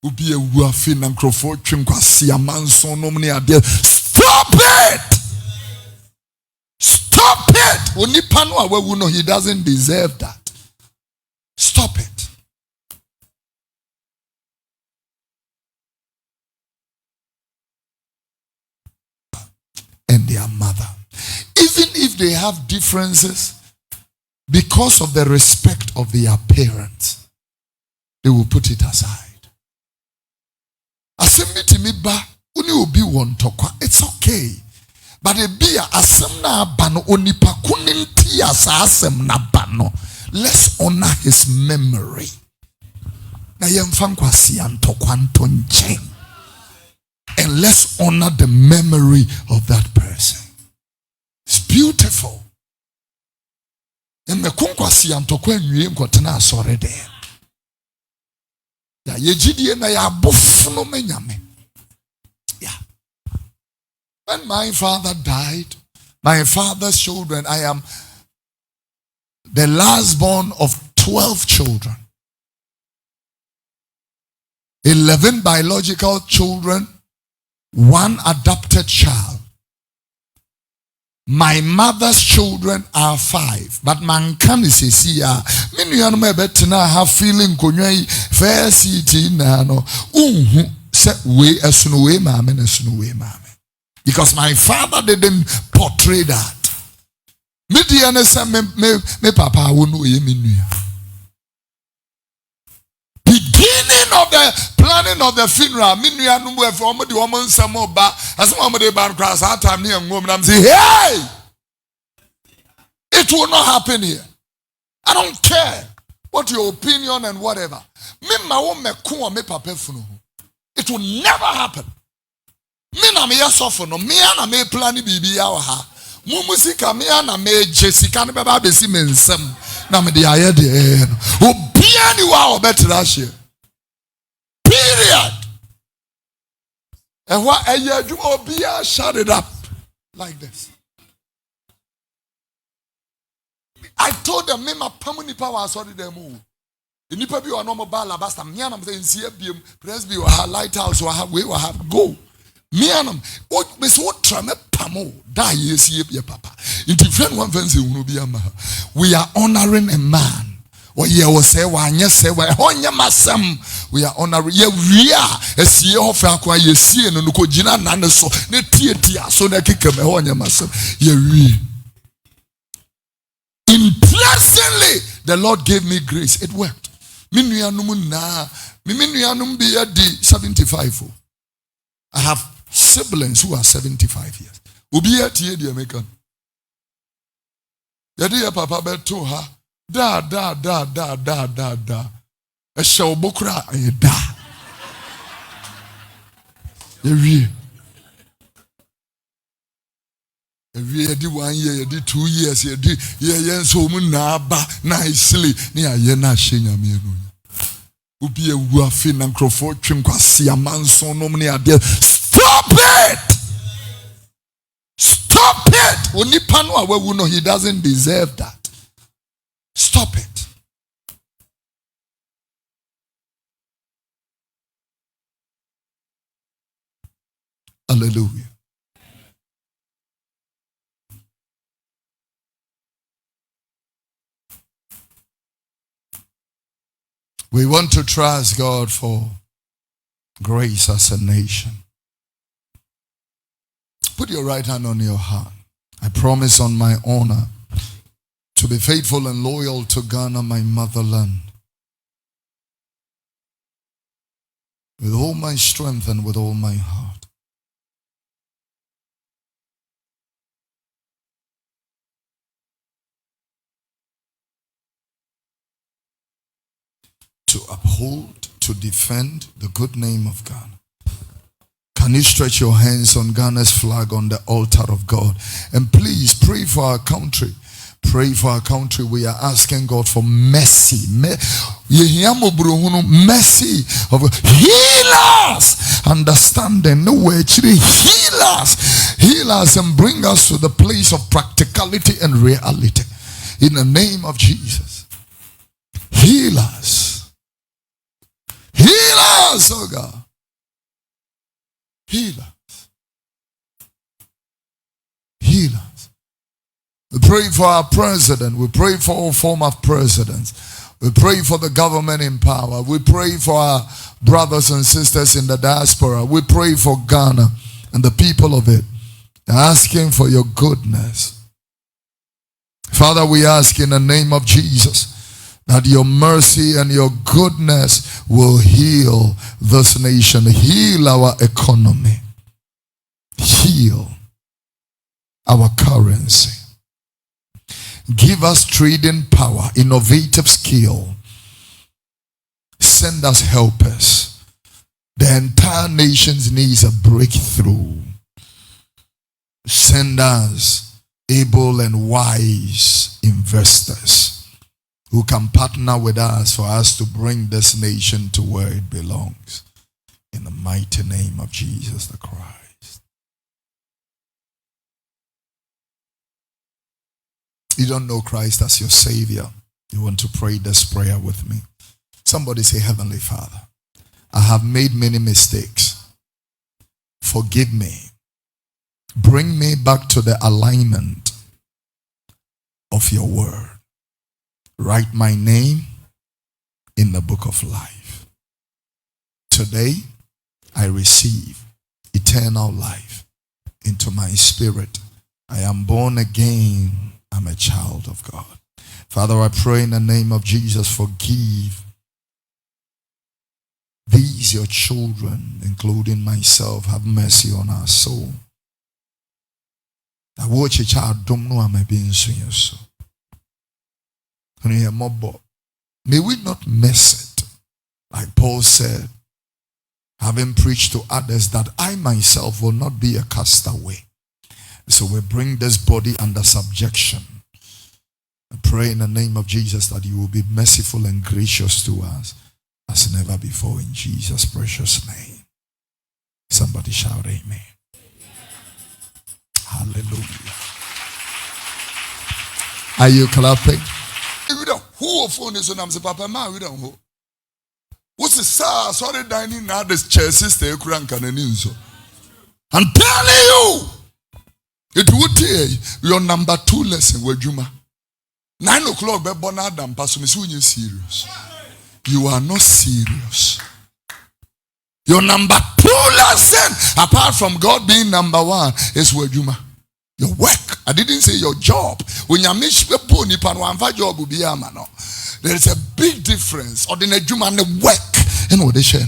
Ubi a wafin and crofo chinkwasi amanso nomni ade. Stop it! Stop it! Onipano awe no, he doesn't deserve that. Stop it. And their mother. Even if they have differences, because of the respect of their parents, they will put it aside. It's okay. But let's honor his memory. And let's honor the memory of that person. It's beautiful. And the kunkwasi antokwe nwie nkotena asore de. Ya yejidie na ya bofuno menyame. Yeah. When my father died, my father's children, I am the last born of 12 children. 11 biological children, 1 adopted child. My mother's children are 5, but man can say, see, many of my betina have feeling konwai fair city no set way as no way, mamma, as no way, mamma. Because my father didn't portray that. Me papa won't know beginning of the planning of the funeral, the woman some more back as one of the band cross our time near woman. I'm saying, hey, it will not happen here. I don't care what your opinion and whatever. It will never happen. Me na me suffer no me na me plan bibi ya ha. Mu musika me na me Jessica ne baba besi mensem na me de aye de no. Obia ni wa obetra hye. Period. And what aye adwuma obia shut it up like this. I told them me ma pamuni power sorry them o. Nipa bi o no mo ba alabasta me na me say nsia biem presby o ha lighthouse o ha we o ha go. Me anam o me so trame pamo da yesi ye papa. It friend one fancy unu bi ama. We are honoring a man. Or ye will say one yes say why honya masam. We are honoring ye we are esie of akwa yesi no ko gina na ne so ne tie so na keke me honya masam ye we. Interestingly, the Lord gave me grace. It worked. Me nuanum na me nuanum bi di 75. I have siblings who are 75 years. Ubiya tie di American. Yadi ya papa beto ha. Da. Esha obokura da. Every yadi 1 year, yadi 2 years, yadi ye so mu na ba nicely. Ni aye na shenya me no. Ubiya wuafi na nkrofo twinkwasi amanso nom ni ade. Stop it! Stop it! Onipano awe no, he doesn't deserve that. Stop it. Hallelujah. We want to trust God for grace as a nation. Put your right hand on your heart. I promise on my honor to be faithful and loyal to Ghana, my motherland, with all my strength and with all my heart. To uphold, to defend the good name of Ghana. Can you stretch your hands on Ghana's flag on the altar of God? And please pray for our country. Pray for our country. We are asking God for mercy. Mercy of heal us. Understanding. No way. Heal us. Heal us and bring us to the place of practicality and reality. In the name of Jesus. Heal us. Heal us, oh God. We pray for our president. We pray for all former presidents. We pray for the government in power. We pray for our brothers and sisters in the diaspora. We pray for Ghana and the people of it, asking for your goodness. Father, we ask in the name of Jesus that your mercy and your goodness will heal this nation, heal our economy, heal our currency. Give us trading power, innovative skill. Send us helpers. The entire nation's needs a breakthrough. Send us able and wise investors who can partner with us for us to bring this nation to where it belongs. In the mighty name of Jesus the Christ. You don't know Christ as your Savior. You want to pray this prayer with me. Somebody say, Heavenly Father, I have made many mistakes. Forgive me. Bring me back to the alignment of your word. Write my name in the book of life. Today, I receive eternal life into my spirit. I am born again. I'm a child of God. Father, I pray in the name of Jesus, forgive these your children, including myself. Have mercy on our soul. I watch a child, don't know I'm being so. May we not miss it. Like Paul said, having preached to others that I myself will not be a castaway. So we bring this body under subjection. I pray in the name of Jesus that you will be merciful and gracious to us as never before in Jesus' precious name. Somebody shout amen. Hallelujah. Are you clapping? Who phone is on Amsa Papa Ma? We don't know. What's the sir? Sorry, dining now. This chair sister crank and an inso. I'm telling you, it would tell your number 2 lesson with Juma. 9 o'clock, but Bonadam, Pastor Missouri, serious. You are not serious. Your number 2 lesson, apart from God being number 1, is with Juma. Your work. I didn't say your job. When you miss people, you can job will be a man. There is a big difference. Or the Juma and the work. And what they share.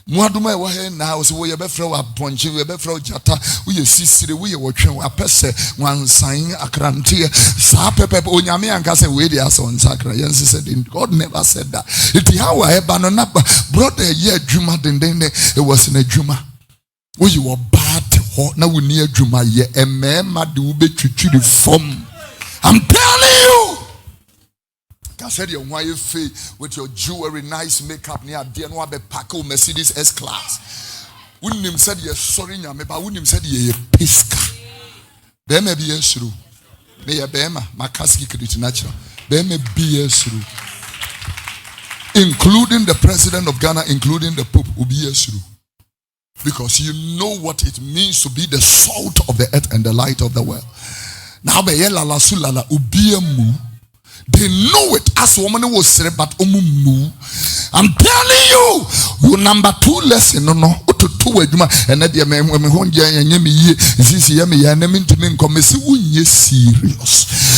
Mwaduma wa he na so we befra wa ponche we befra jata we sisire we wotwe wa pese wansan akrante sa pepe onyame anka se we dey aso nsakra yense said God never said that it how I eba no na brother ye adwuma denden it was in adwuma we you were bad ho na we ni adwuma ye emema de wo betwitwi the form. I'm telling you. I said your wife with your jewelry, nice makeup near dear no be Paco Mercedes S class. Wouldn't him said yes sorry nyame but wouldn't him said ye piska. There may be a through. May a bema makaski credit natural. There may be a through. Including the president of Ghana, including the Pope, will be a through. Because you know what it means to be the salt of the earth and the light of the world. Now be la sulala ubiya mu. They know it as woman was said, but umumu. I'm telling you, your number 2 lesson, no, to 2 and that your man, when me this year, me and to me come serious.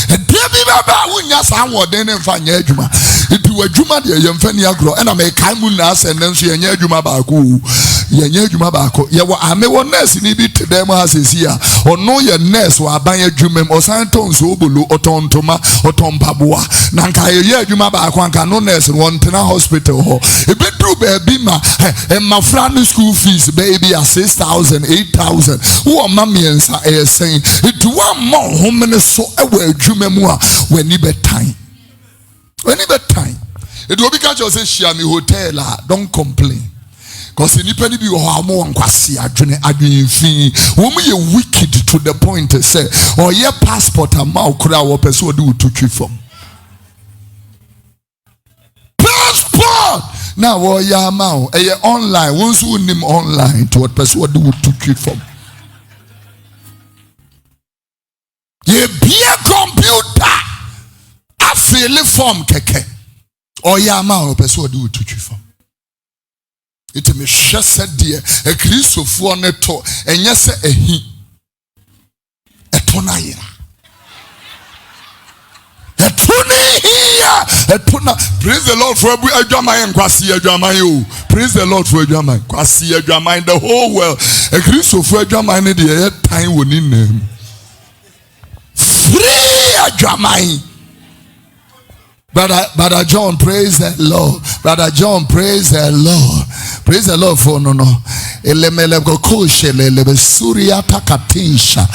And tell me about when you someone then find Juma. It was Juma, the Yamfania grow, and I make Kaimunas and then she and Juma Baku. Juma Bako. I may one nurse in it to them as is here, or know your nurse or buy a Jumem or Santon Zobulu or Tontoma or Tom Pabua. Nanka ye Juma Bako and no nurse in one Tena hospital. A bit true baby ma and my friend school fees baby are 6,000, 8,000. Who are mommy and saying it one more home so away Jumemua when you bet time. When you bet time. It will be catch you say Shee hotel don't complain. Because in the be more kwasi adwene fin woman ye wicked to the point to say or your passport a mouth kura wo person do to trip from passport now wo ya mouth online once who nim online to what person do to trip from ye be fill form keke. Or yama or person do to form. It me share said dear a Christopher neto and yes a he a tonaira. A tuna. Praise the Lord for a drama and Kwasi a drama you. Praise the Lord for a drama. Kwasi a drama in the whole world. A Christopher drama in the time when in name. Free a drama. Brother John, praise the Lord. Brother John, praise the Lord. Praise the Lord for no. Elemele kokoshe lebe Surya takatisha.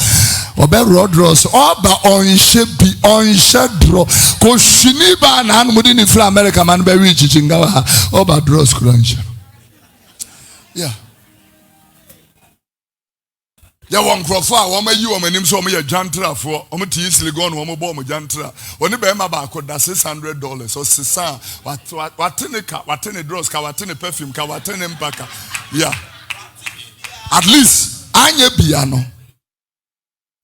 Obe rodros oba onshe bi onshe dro ko shiniba na hanmudi ni fra America man be reach chingawa oba dros kuransha. Yeah. Ya won krofo a wo mayi wo manim so mo ya jantra fo o mo ti siligon wo mo bo mo jantra oni be ma ba ko da $600 so sisa watene dross ka watene perfume ka watene mpaka. Yeah. At least anye bia no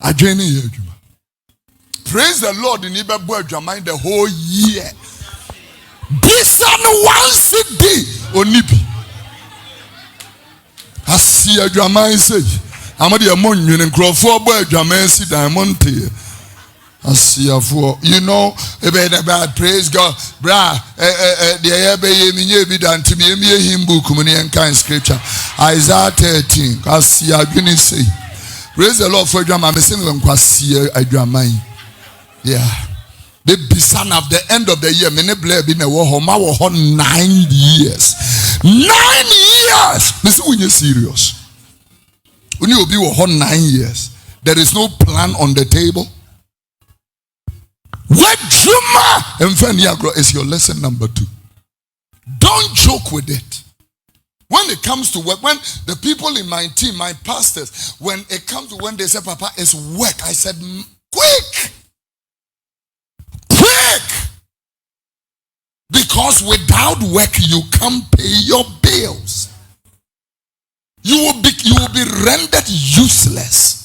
adwene ye adwuma. Praise the Lord in ibe bo adwama the whole year. This and once a day onibi asi adwama say amadi amonyu ne nkrofo bo adwama si diamond te asiafo. You know about praise God bra the ebe ye minye bi dante me him book mu ne kan scripture Isaiah 13 asi adwene say. Praise the Lord for adwama me say me kwasi adwama. Yeah. The son of the end of the year many blare bi na wo ho ma wo ho 9 years. 9 years. Me say we serious. When you be with 9 years, there is no plan on the table. What Juma and is your lesson number 2. Don't joke with it. When it comes to work, when the people in my team, my pastors, when it comes to when they say, Papa, it's work, I said, quick. Because without work, you can't pay your bills. You will be rendered useless.